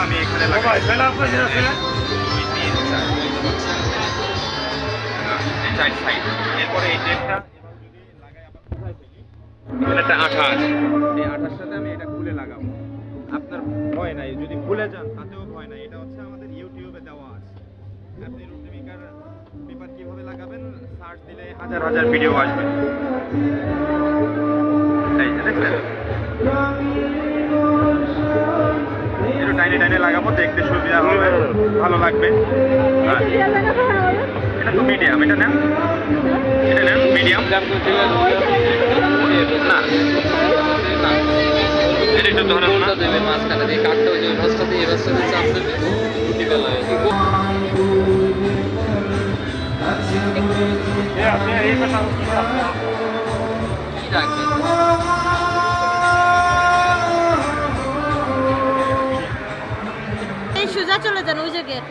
আমি এখানে লাগাই। এই 4 সাইড। এরপরে এই টেপটা যদি লাগাই আবার কোথায় ফেলি, এখানে একটা আঠা আছে, এই আঠার সাথে আমি এটা খুলে লাগাবো। আপনার ভয় নাই, যদি ভুলে যান তাতেও ভয় নাই। এটা হচ্ছে আমাদের ইউটিউবে দেওয়া আছে। আপনি রুটিমিকার পেপার কিভাবে লাগাবেন সার্চ দিলে হাজার হাজার ভিডিও আসবে। এই যে দেখলেন, একটু টাইনে টাইনে লাগাবো, দেখতে সুবিধা হবে, ভালো লাগবে। এটা তো মিডিয়াম, এটা নেন, এটা নেন মিডিয়াম। না এটা একটু ধরেন না, দেবে মাঝখানে দিয়ে কাটতে ওই যে ভাঁজটা দিয়ে ভাঁজটা দিয়ে চাপ দেবে রুটি বেলা কি রাখবে এই সোজা চলে যান ওই জায়গায়।